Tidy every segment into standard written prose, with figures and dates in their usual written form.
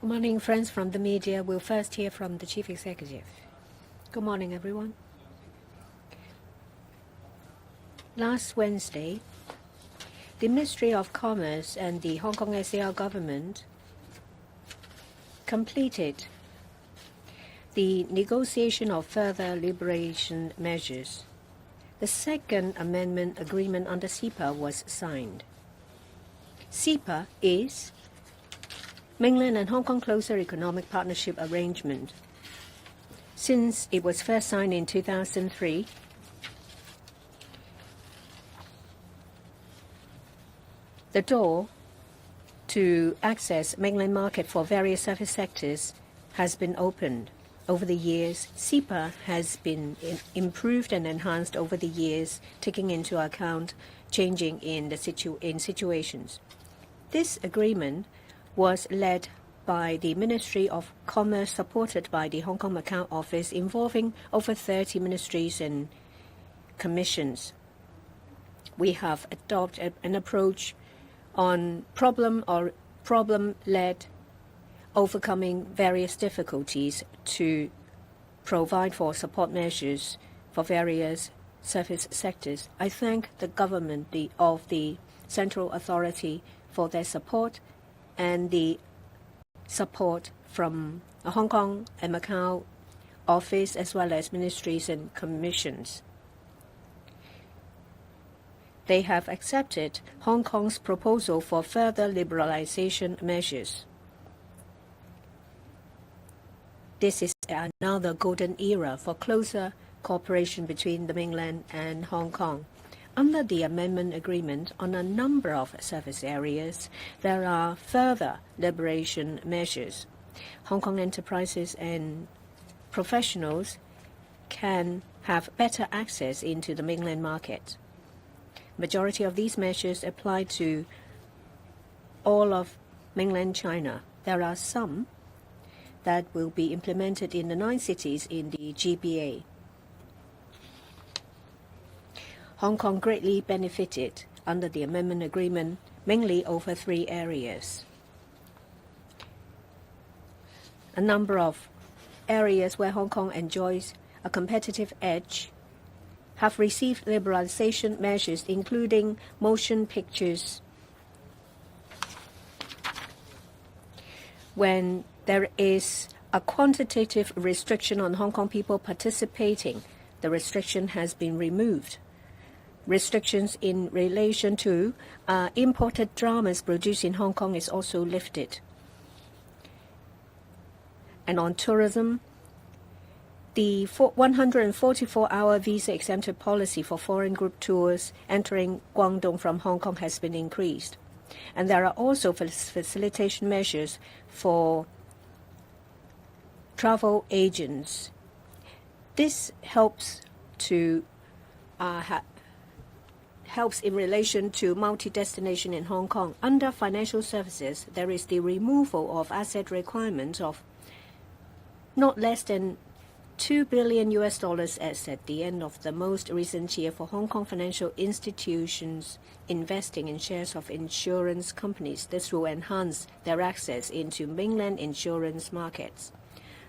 Good morning, friends from the media. We'll first hear from the Chief Executive. Good morning, everyone. Last Wednesday, the Ministry of Commerce and the Hong Kong SAR government completed the negotiation of further liberation measures. The second amendment agreement under CEPA was signed. CEPA is Mainland and Hong Kong Closer Economic Partnership Arrangement. Since it was first signed in 2003, the door to access mainland market for various service sectors has been opened. Over the years, CEPA has been improved and enhanced over the years, taking into account changing in situations. This agreement was led by the Ministry of Commerce, supported by the Hong Kong Macau office, involving over 30 ministries and commissions. We have adopted an approach on problem-led overcoming various difficulties to provide for support measures for various service sectors. I thank the government of the Central Authority for their support and the support from the Hong Kong and Macau office, as well as ministries and commissions. They have accepted Hong Kong's proposal for further liberalization measures. This is now the golden era for closer cooperation between the mainland and Hong Kong. Under the amendment agreement on a number of service areas, there are further liberation measures. Hong Kong enterprises and professionals can have better access into the mainland market. Majority of these measures apply to all of mainland China. There are some that will be implemented in the 9 cities in the GBA. Hong Kong greatly benefited under the amendment agreement, mainly over 3 areas. A number of areas where Hong Kong enjoys a competitive edge have received liberalization measures, including motion pictures. When there is a quantitative restriction on Hong Kong people participating, the restriction has been removed. Restrictions in relation to imported dramas produced in Hong Kong is also lifted. And on tourism, the 144-hour visa-exempted policy for foreign group tours entering Guangdong from Hong Kong has been increased. And there are also facilitation measures for travel agents. This helps in relation to multi-destination in Hong Kong. Under financial services, there is the removal of asset requirements of not less than $2 billion as at the end of the most recent year for Hong Kong financial institutions investing in shares of insurance companies. This will enhance their access into mainland insurance markets.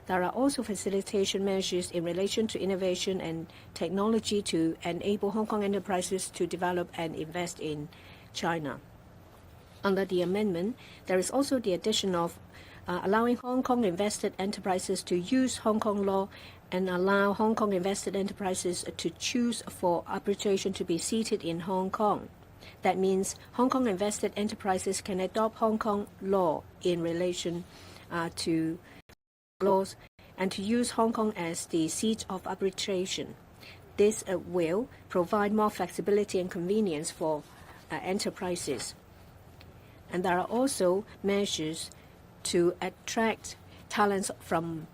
There are also facilitation measures in relation to innovation and technology to enable Hong Kong enterprises to develop and invest in China. Under the amendment, there is also the addition of allowing Hong Kong invested enterprises to use Hong Kong law and allow Hong Kong invested enterprises to choose for arbitration to be seated in Hong Kong. That means Hong Kong invested enterprises can adopt Hong Kong law in relation to laws and to use Hong Kong as the seat of arbitration. This will provide more flexibility and convenience for enterprises. And there are also measures to attract talents from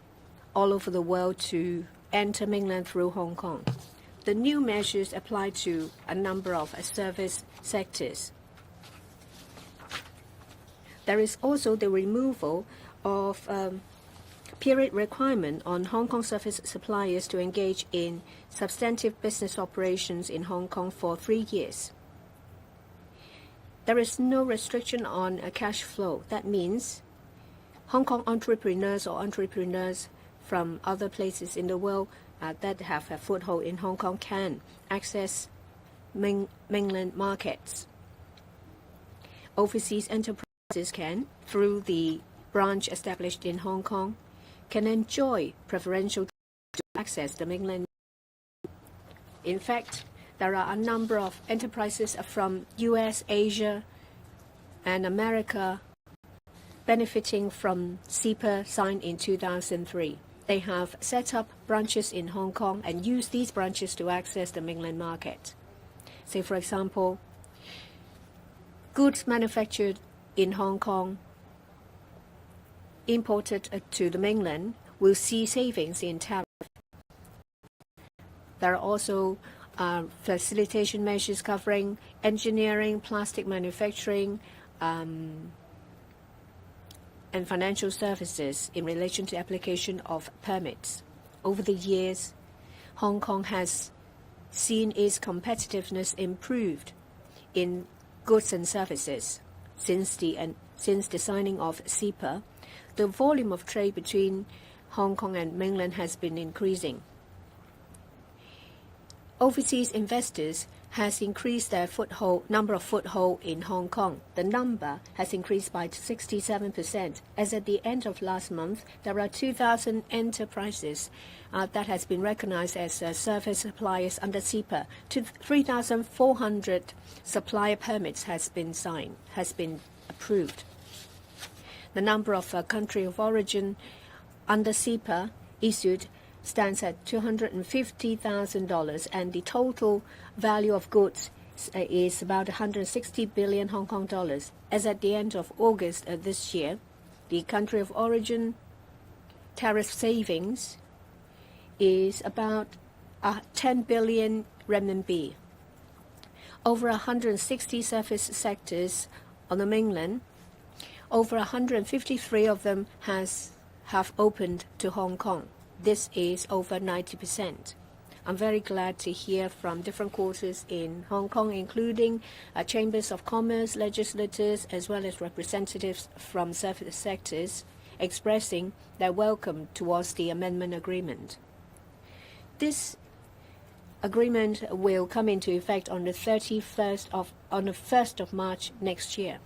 all over the world to enter mainland through Hong Kong. The new measures apply to a number of service sectors. There is also the removal of period requirement on Hong Kong service suppliers to engage in substantive business operations in Hong Kong for 3 years. There is no restriction on cash flow. That means Hong Kong entrepreneurs or entrepreneurs from other places in the world that have a foothold in Hong Kong can access mainland markets. Overseas enterprises can, through the branch established in Hong Kong, can enjoy preferential to access the mainland. In fact, there are a number of enterprises from US, Asia, and America benefiting from CEPA signed in 2003. They have set up branches in Hong Kong and used these branches to access the mainland market. Say, for example, goods manufactured in Hong Kong imported to the mainland will see savings in tariff. There are also facilitation measures covering engineering, plastic manufacturing, and financial services in relation to application of permits. Over the years, Hong Kong has seen its competitiveness improved in goods and services. Since the signing of CEPA, the volume of trade between Hong Kong and mainland has been increasing. Overseas investors has increased their number of foothold in Hong Kong. The number has increased by 67%. As at the end of last month, there are 2,000 enterprises that has been recognized as service suppliers under CEPA. 3,400 supplier permits has been approved. The number of country of origin under CEPA issued stands at $250,000, and the total value of goods is about 160 billion Hong Kong dollars. As at the end of August this year, the country of origin tariff savings is about 10 billion renminbi. Over 160 service sectors on the mainland, over 153 of them have opened to Hong Kong. This is over 90%. I'm very glad to hear from different quarters in Hong Kong, including chambers of commerce, legislators, as well as representatives from service sectors, expressing their welcome towards the amendment agreement. This agreement will come into effect on the 1st of March next year.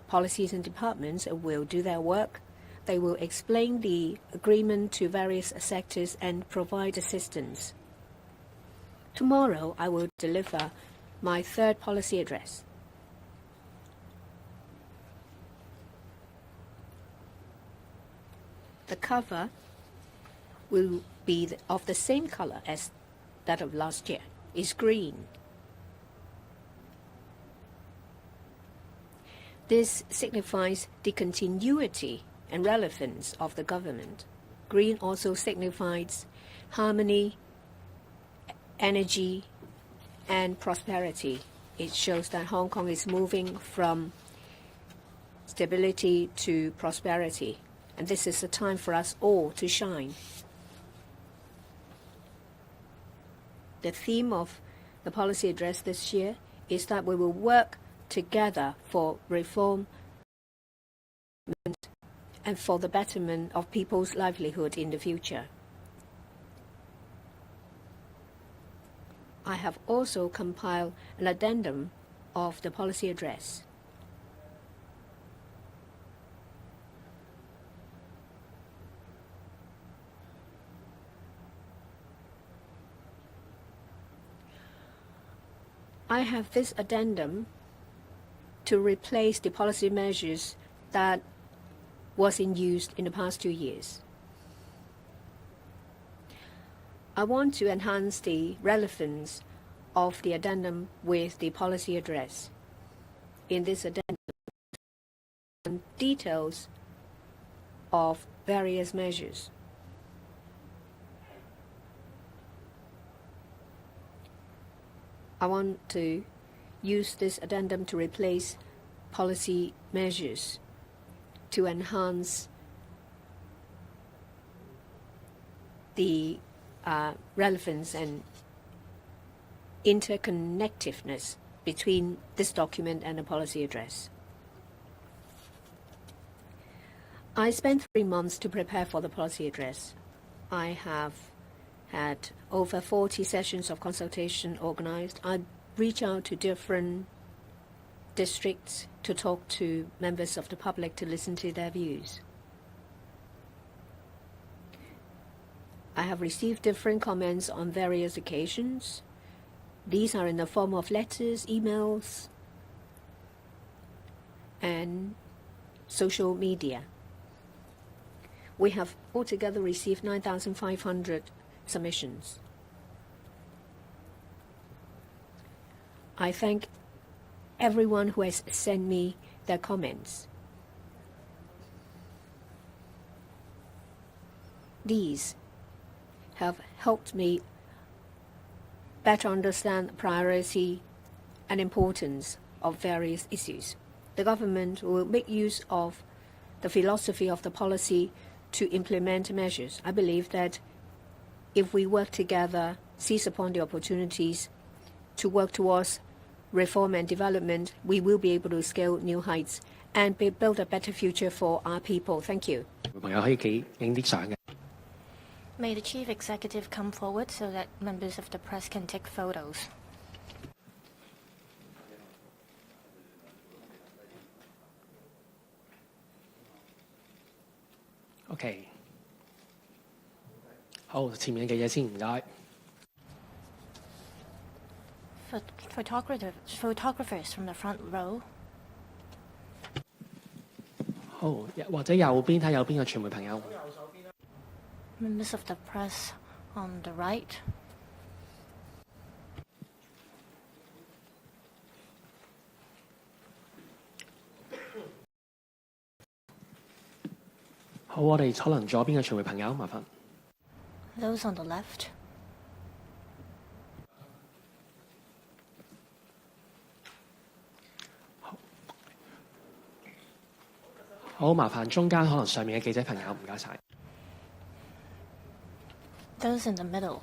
Policies and departments will do their work. They will explain the agreement to various sectors and provide assistance. Tomorrow, I will deliver my third policy address. The cover will be of the same color as that of last year. It's green. This signifies the continuity and relevance of the government. Green also signifies harmony, energy, and prosperity. It shows that Hong Kong is moving from stability to prosperity, and this is a time for us all to shine. The theme of the policy address this year is that we will work together for reform and for the betterment of people's livelihood in the future. I have also compiled an addendum of the policy address. I have this addendum to replace the policy measures that was in use in the past 2 years. I want to enhance the relevance of the addendum with the policy address. In this addendum, details of various measures. I want to use this addendum to replace policy measures to enhance the relevance and interconnectiveness between this document and the policy address. I spent 3 months to prepare for the policy address. I have had over 40 sessions of consultation organized. I reach out to different districts to talk to members of the public to listen to their views. I have received different comments on various occasions. These are in the form of letters, emails, and social media. We have altogether received 9,500 submissions. I thank everyone who has sent me their comments. These have helped me better understand the priority and importance of various issues. The government will make use of the philosophy of the policy to implement measures. I believe that if we work together, seize upon the opportunities to work towards reform and development, we will be able to scale new heights and build a better future for our people. Thank you. May the Chief Executive come forward so that members of the press can take photos. Okay. 好，前面嘅嘢先，唔該。Photographers from the front row. 好，或者右邊睇右邊嘅傳媒朋友。Members of the press on the right. 好，我哋可能左邊嘅傳媒朋友，麻煩。Those on the left. 好，麻煩中間可能上面嘅記者朋友，唔該晒。Those in the middle.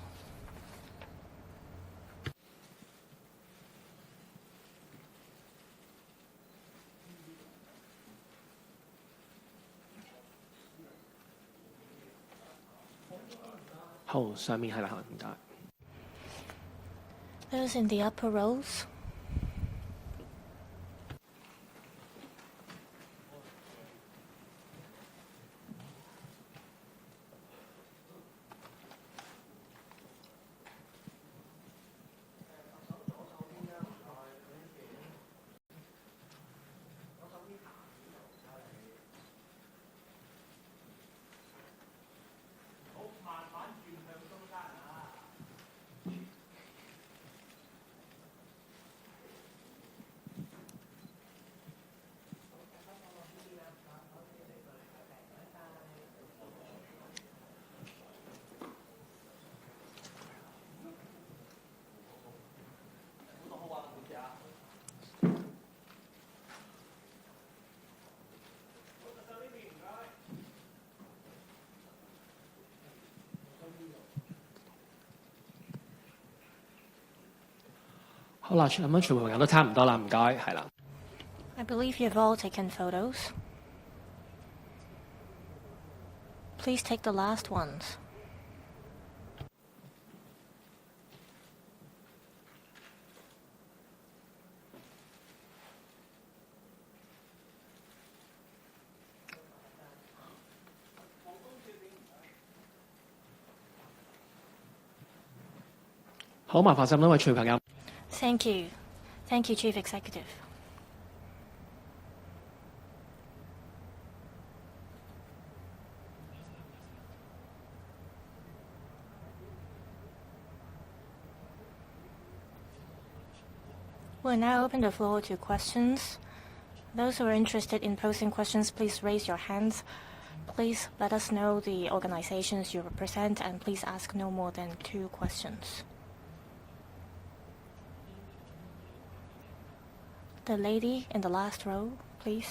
好，上面係啦，唔該。Those in the upper rows. 好啦，咁樣傳媒朋友都差唔多啦，唔該，係啦。I believe you've all taken photos. Please take the last ones. 好，麻煩咁多位傳媒朋友。Thank you. Thank you, Chief Executive. We'll now open the floor to questions. Those who are interested in posing questions, please raise your hands. Please let us know the organizations you represent, and please ask no more than 2 questions. The lady in the last row, please.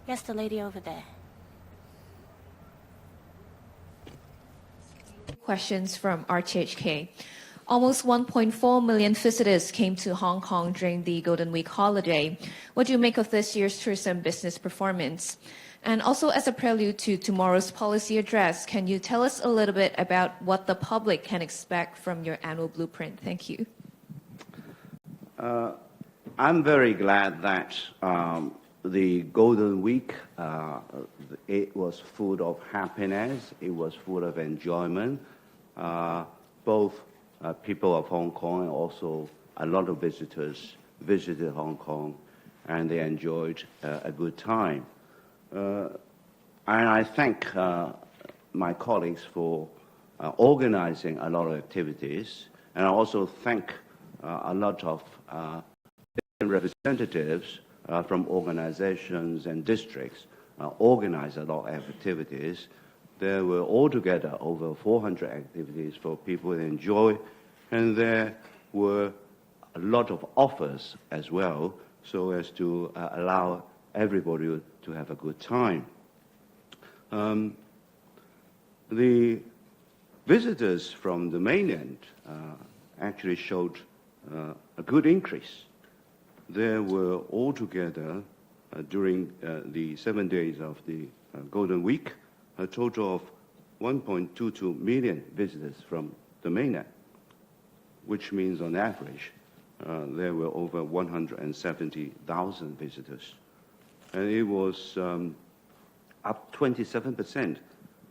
Yes, the lady over there. Questions from RTHK. Almost 1.4 million visitors came to Hong Kong during the Golden Week holiday. What do you make of this year's tourism business performance? And also, as a prelude to tomorrow's policy address, can you tell us a little bit about what the public can expect from your annual blueprint? Thank you. I'm very glad that the Golden Week, it was full of happiness, it was full of enjoyment. Both people of Hong Kong and also a lot of visitors visited Hong Kong, and they enjoyed a good time. And I thank my colleagues for organizing a lot of activities, and I also thank a lot of representatives from organizations and districts organize a lot of activities. There were altogether over 400 activities for people to enjoy, and there were a lot of offers as well, so as to allow everybody to have a good time. The visitors from the mainland actually showed a good increase. There were altogether, during the 7 days of the Golden Week, a total of 1.22 million visitors from the mainland, which means on average there were over 170,000 visitors. And it was up 27%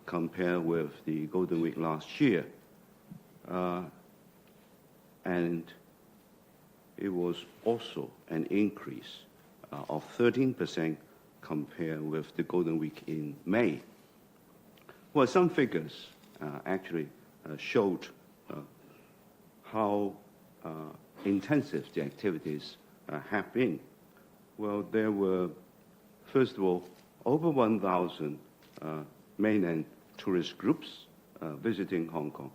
compared with the Golden Week last year. And it was also an increase of 13% compared with the Golden Week in May. Well, some figures actually showed how intensive the activities have been. Well, there were, first of all, over 1,000 mainland tourist groups visiting Hong Kong.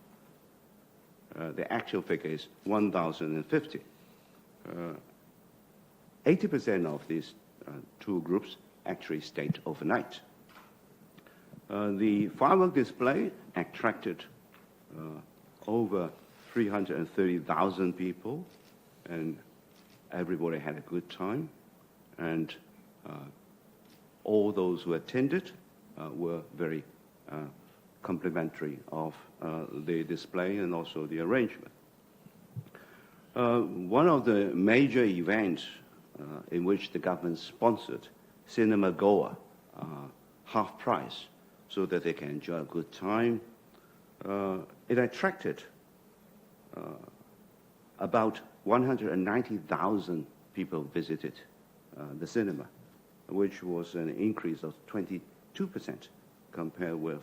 The actual figure is 1,050. 80% of these tour groups actually stayed overnight. The firework display attracted over 330,000 people, and everybody had a good time. And all those who attended were very complimentary of the display and also the arrangement. One of the major events in which the government sponsored cinema goer half price so that they can enjoy a good time, it attracted about 190,000 people visited the cinema, which was an increase of 22% compared with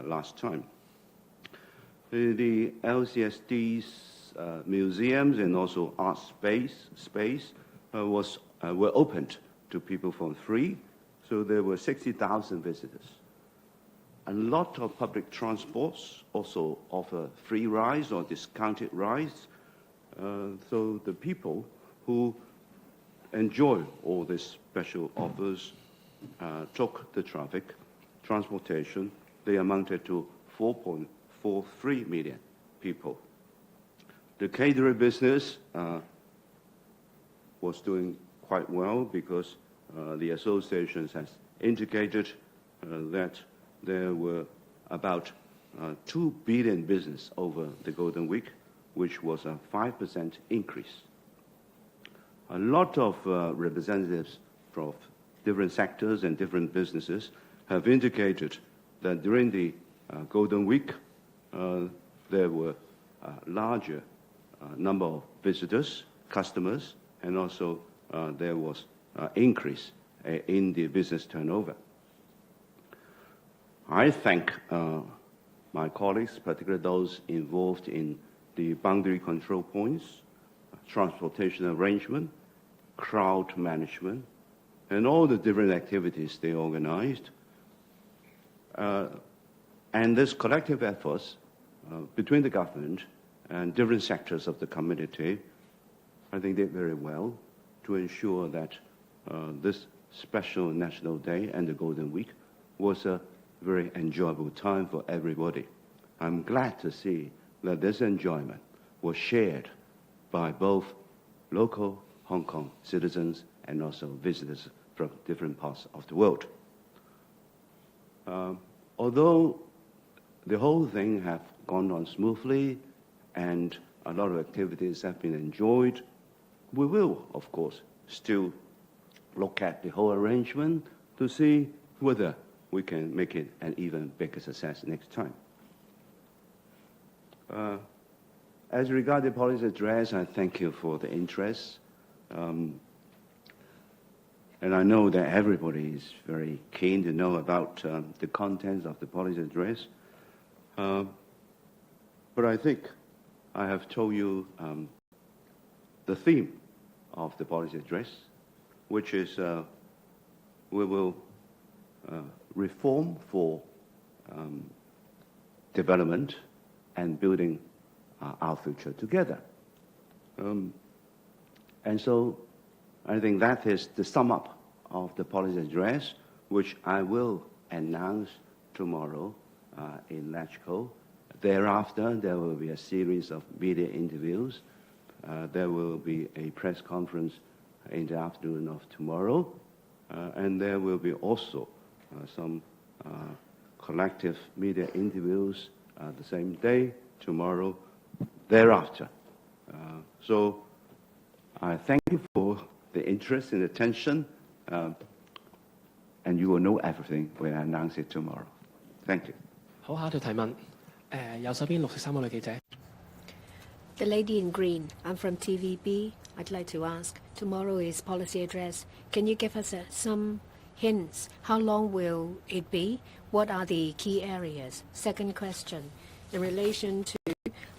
last time. The LCSD's museums and also art space were opened to people for free, so there were 60,000 visitors. A lot of public transports also offer free rides or discounted rides, so the people who enjoy all these special offers took the transportation. They amounted to 4.43 million people. The catering business was doing quite well because the associations has indicated that there were about 2 billion business over the Golden Week, which was a 5% increase. A lot of representatives from different sectors and different businesses have indicated that during the Golden Week there were a larger number of visitors, customers, and also there was increase in the business turnover. I thank my colleagues, particularly those involved in the boundary control points, transportation arrangement, crowd management, and all the different activities they organized. And this collective efforts between the government and different sectors of the community, I think did very well to ensure that this special National Day and the Golden Week was a very enjoyable time for everybody. I'm glad to see that this enjoyment were shared by both local Hong Kong citizens and also visitors from different parts of the world. Although the whole thing have gone on smoothly and a lot of activities have been enjoyed, we will, of course, still look at the whole arrangement to see whether we can make it an even bigger success next time. As regards the policy address, I thank you for the interest. And I know that everybody is very keen to know about the contents of the policy address. But I think I have told you the theme of the policy address, which is we will reform for development and building our future together. And so I think that is the sum up of the policy address, which I will announce tomorrow in LegCo. Thereafter, there will be a series of media interviews. There will be a press conference in the afternoon of tomorrow. And there will be also some collective media interviews the same day, tomorrow, thereafter. So I thank you for the interest and attention, and you will know everything when I announce it tomorrow. Thank you. 好，下一條提問，右手邊綠色衫嗰女記者。 The lady in green, I'm from TVB. I'd like to ask, tomorrow is policy address. Can you give us some hints? How long will it be? What are the key areas? Second question, in relation to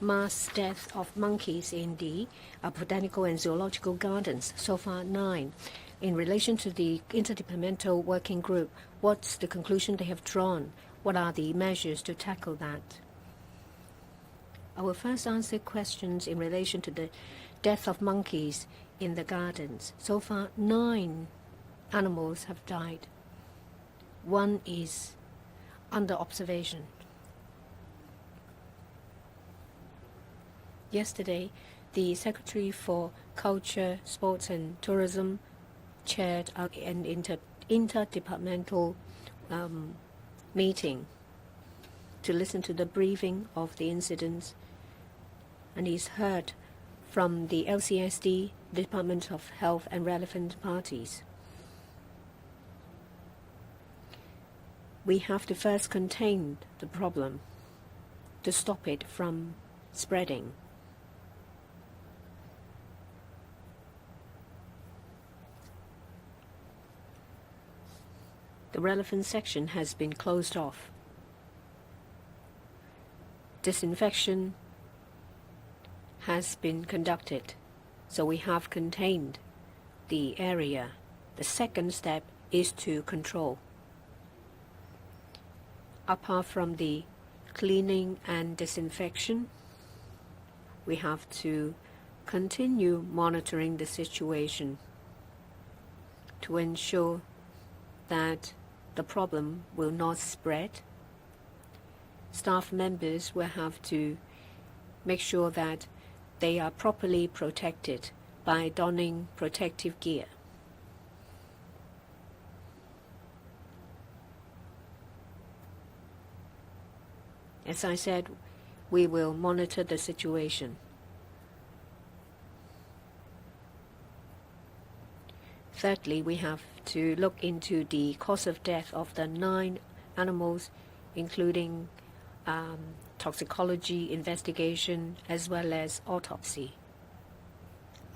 mass death of monkeys in the botanical and zoological gardens, so far 9. In relation to the interdepartmental working group, what's the conclusion they have drawn? What are the measures to tackle that? I will first answer questions in relation to the death of monkeys in the gardens. So far, 9 animals have died. 1 is under observation. Yesterday, the Secretary for Culture, Sports and Tourism chaired an interdepartmental meeting to listen to the briefing of the incidents, and he's heard from the LCSD, Department of Health and relevant parties. We have to first contain the problem to stop it from spreading. The relevant section has been closed off. Disinfection has been conducted, so we have contained the area. The second step is to control. Apart from the cleaning and disinfection, we have to continue monitoring the situation to ensure that the problem will not spread. Staff members will have to make sure that they are properly protected by donning protective gear. As I said, we will monitor the situation. Thirdly, we have to look into the cause of death of the 9 animals, including toxicology investigation as well as autopsy.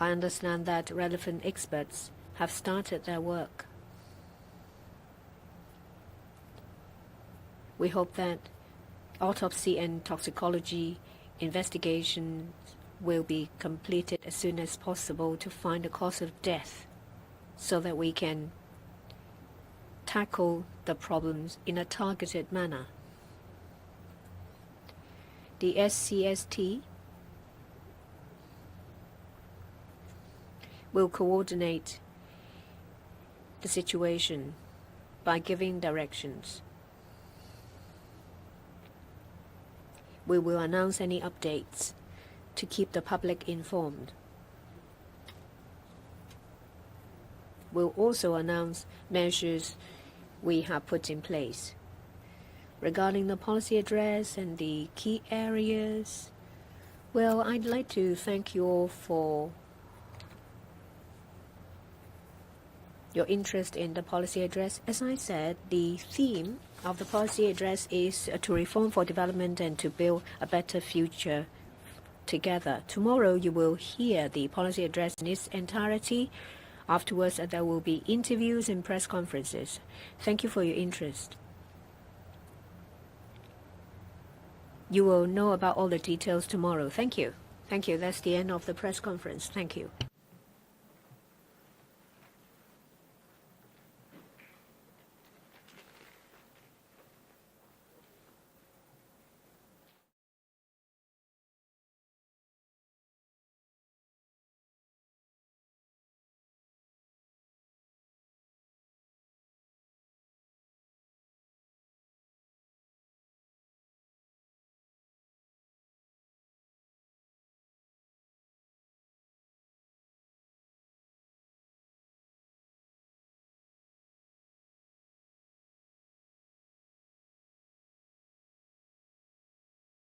I understand that relevant experts have started their work. We hope that autopsy and toxicology investigations will be completed as soon as possible to find the cause of death, so that we can tackle the problems in a targeted manner. The SCST will coordinate the situation by giving directions. We will announce any updates to keep the public informed. We'll also announce measures we have put in place. Regarding the policy address and the key areas, well, I'd like to thank you all for your interest in the policy address. As I said, the theme of the policy address is to reform for development and to build a better future together. Tomorrow you will hear the policy address in its entirety. Afterwards, there will be interviews and press conferences. Thank you for your interest. You will know about all the details tomorrow. Thank you. Thank you. That's the end of the press conference. Thank you.